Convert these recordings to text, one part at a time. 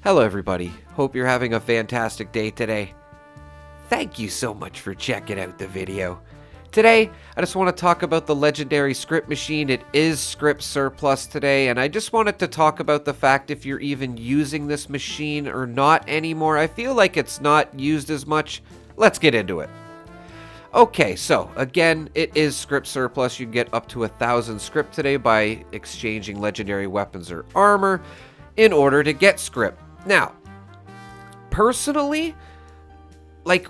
Hello everybody, hope you're having a fantastic day today. Thank you so much for checking out the video. Today, I just want to talk about the legendary Scrip machine. It is Scrip surplus today, and I just wanted to talk about the fact if you're even using this machine or not anymore. I feel like it's not used as much. Let's get into it. Okay, so again, it is Scrip surplus. You can get up to 1,000 Scrip today by exchanging legendary weapons or armor in order to get Scrip. Now, personally, like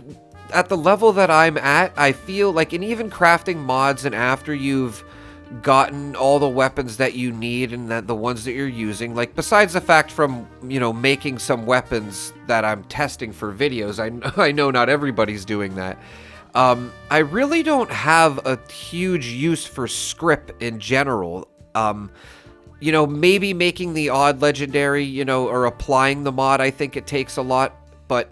at the level that I'm at, I feel like in even crafting mods and after you've gotten all the weapons that you need and that the ones that you're using, like besides the fact from, making some weapons that I'm testing for videos, I know not everybody's doing that. I really don't have a huge use for Scrip in general. Maybe making the odd legendary, or applying the mod, I think it takes a lot. But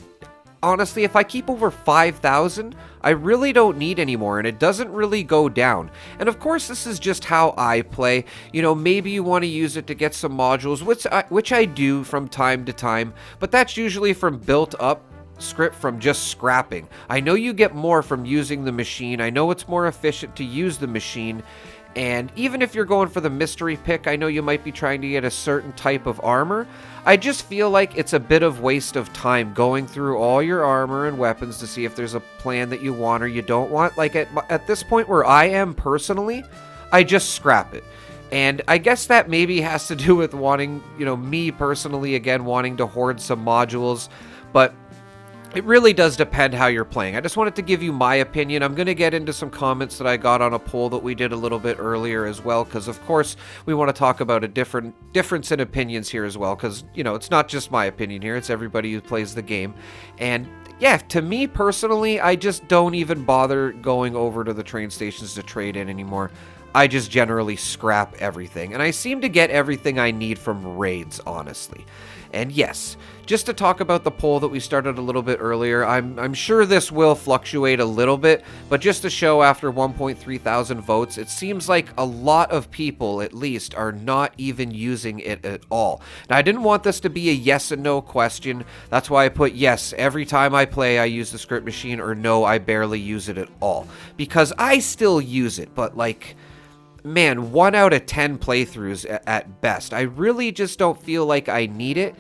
honestly, if I keep over 5,000, I really don't need any more, and it doesn't really go down. And of course, this is just how I play. Maybe you want to use it to get some modules, which I do from time to time, but that's usually from built up Scrip from just scrapping. I know you get more from using the machine. I know it's more efficient to use the machine. And even if you're going for the mystery pick, I know you might be trying to get a certain type of armor. I just feel like it's a bit of waste of time going through all your armor and weapons to see if there's a plan that you want or you don't want. Like at this point where I am personally, I just scrap it. And I guess that maybe has to do with wanting, me personally, again, wanting to hoard some modules. But it really does depend how you're playing. I just wanted to give you my opinion. I'm going to get into some comments that I got on a poll that we did a little bit earlier as well, because of course we want to talk about a difference in opinions here as well, because, it's not just my opinion here, it's everybody who plays the game. And yeah, to me personally, I just don't even bother going over to the train stations to trade in anymore. I just generally scrap everything, and I seem to get everything I need from raids, honestly. And yes, just to talk about the poll that we started a little bit earlier, I'm sure this will fluctuate a little bit, but just to show after 1.3 thousand votes, it seems like a lot of people, at least, are not even using it at all. Now, I didn't want this to be a yes and no question. That's why I put yes, every time I play, I use the Scrip machine, or no, I barely use it at all. Because I still use it, but like, man, 1 out of 10 playthroughs at best. I really just don't feel like I need it,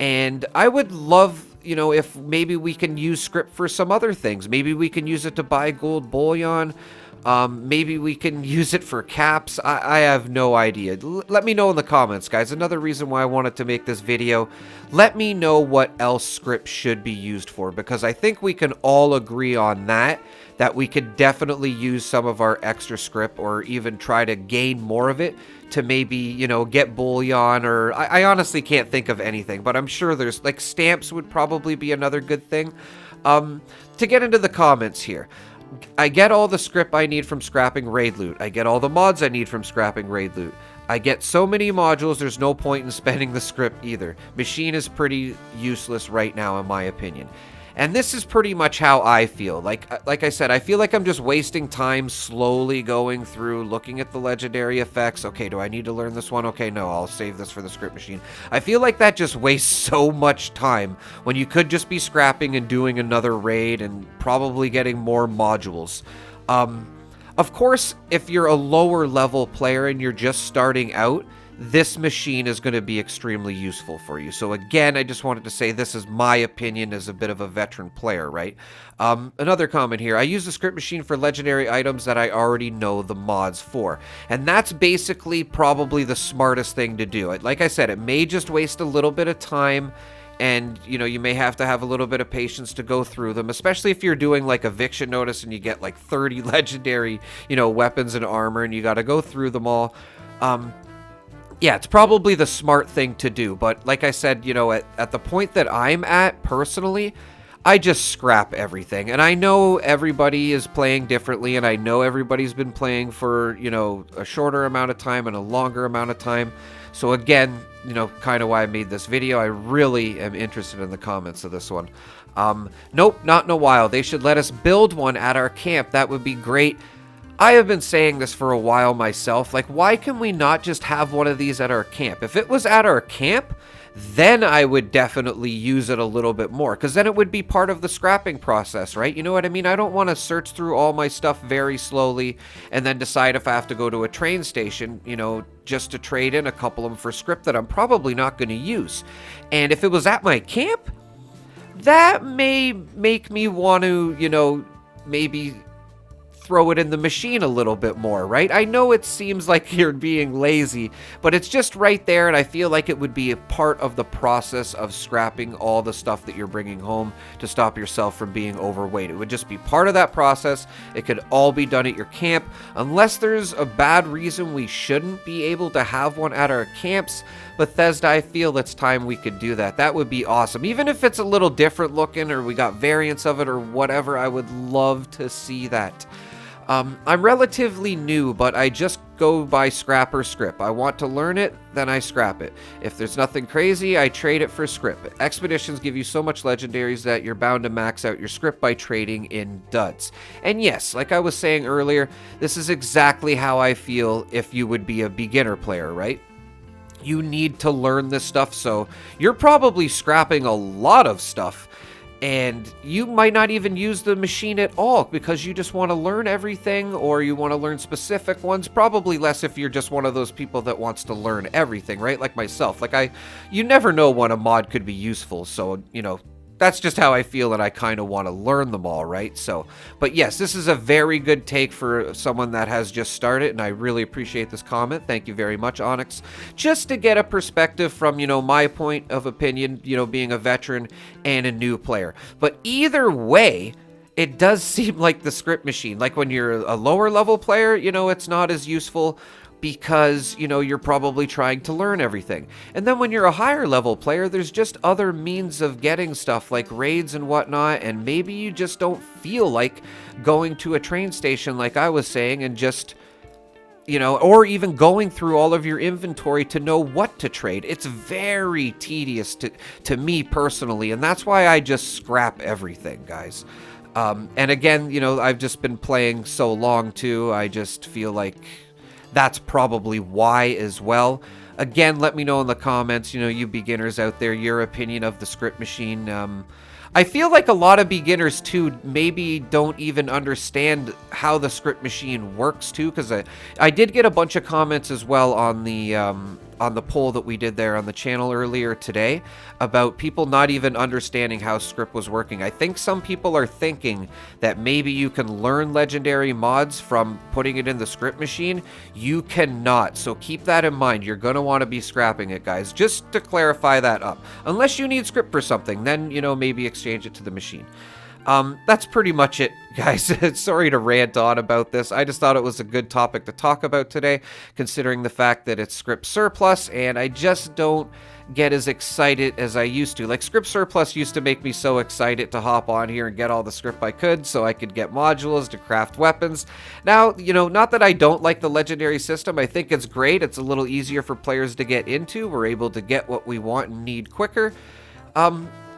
and I would love, if maybe we can use Scrip for some other things. Maybe we can use it to buy gold bullion. Maybe we can use it for caps. I have no idea. Let me know in the comments, guys. Another reason why I wanted to make this video. Let me know what else Scrip should be used for, because I think we can all agree on that we could definitely use some of our extra Scrip, or even try to gain more of it to maybe, get bullion, or I honestly can't think of anything, but I'm sure there's, like, stamps would probably be another good thing. To get into the comments here, I get all the Scrip I need from scrapping raid loot. I get all the mods I need from scrapping raid loot. I get so many modules, there's no point in spending the Scrip either. Machine is pretty useless right now, in my opinion. And this is pretty much how I feel. Like I said, I feel like I'm just wasting time slowly going through, looking at the legendary effects. Okay, do I need to learn this one? Okay, no, I'll save this for the Scrip machine. I feel like that just wastes so much time when you could just be scrapping and doing another raid and probably getting more modules. Of course, if you're a lower level player and you're just starting out, this machine is going to be extremely useful for you. So again, I just wanted to say this is my opinion as a bit of a veteran player, right? Another comment here. I use the Scrip machine for legendary items that I already know the mods for. And that's basically probably the smartest thing to do. Like I said, it may just waste a little bit of time, and you may have to have a little bit of patience to go through them, especially if you're doing like eviction notice and you get like 30 legendary, weapons and armor, and you got to go through them all. Yeah, it's probably the smart thing to do, but like I said, at the point that I'm at personally, I just scrap everything. And I know everybody is playing differently, and I know everybody's been playing for, a shorter amount of time and a longer amount of time. So again, kind of why I made this video. I really am interested in the comments of this one. Nope, not in a while. They should let us build one at our camp. That would be great. I have been saying this for a while myself. Like, why can we not just have one of these at our camp? If it was at our camp, then I would definitely use it a little bit more, because then it would be part of the scrapping process, right? You know what I mean? I don't want to search through all my stuff very slowly and then decide if I have to go to a train station, just to trade in a couple of them for Scrip that I'm probably not going to use. And if it was at my camp, that may make me want to, maybe throw it in the machine a little bit more, right? I know it seems like you're being lazy, but it's just right there, and I feel like it would be a part of the process of scrapping all the stuff that you're bringing home to stop yourself from being overweight. It would just be part of that process. It could all be done at your camp, unless there's a bad reason we shouldn't be able to have one at our camps. Bethesda, I feel it's time we could do that. That would be awesome. Even if it's a little different looking, or we got variants of it or whatever, I would love to see that. I'm relatively new, but I just go by scrap or Scrip. I want to learn it, then I scrap it. If there's nothing crazy, I trade it for Scrip. Expeditions give you so much legendaries that you're bound to max out your Scrip by trading in duds. And yes, like I was saying earlier, this is exactly how I feel if you would be a beginner player, right? You need to learn this stuff, so you're probably scrapping a lot of stuff. And you might not even use the machine at all because you just want to learn everything, or you want to learn specific ones. Probably less if you're just one of those people that wants to learn everything, right? Like myself. You never know when a mod could be useful. So, that's just how I feel, and I kind of want to learn them all, right? So, but yes, this is a very good take for someone that has just started, and I really appreciate this comment. Thank you very much, Onyx. Just to get a perspective from, my point of opinion, being a veteran and a new player. But either way, it does seem like the Scrip machine, like when you're a lower level player, it's not as useful, because, you're probably trying to learn everything. And then when you're a higher level player, there's just other means of getting stuff like raids and whatnot, and maybe you just don't feel like going to a train station like I was saying and just, or even going through all of your inventory to know what to trade. It's very tedious to me personally, and that's why I just scrap everything, guys. And again, I've just been playing so long too, I just feel like that's probably why as well. Again, let me know in the comments, you beginners out there, your opinion of the Scrip machine. I feel like a lot of beginners too maybe don't even understand how the Scrip machine works too, because I did get a bunch of comments as well on the poll that we did there on the channel earlier today about people not even understanding how Scrip was working. I think some people are thinking that maybe you can learn legendary mods from putting it in the Scrip machine. You cannot, so keep that in mind. You're going to want to be scrapping it, guys, just to clarify that up. Unless you need Scrip for something, then, maybe exchange it to the machine. That's pretty much it, guys. Sorry to rant on about this. I just thought it was a good topic to talk about today, considering the fact that it's Scrip Surplus, and I just don't get as excited as I used to. Like, Scrip Surplus used to make me so excited to hop on here and get all the Scrip I could, so I could get modules to craft weapons. Now, not that I don't like the legendary system. I think it's great. It's a little easier for players to get into. We're able to get what we want and need quicker.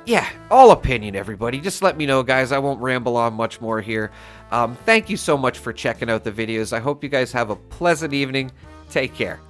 Yeah, all opinion, everybody. Just let me know, guys. I won't ramble on much more here. Thank you so much for checking out the videos. I hope you guys have a pleasant evening. Take care.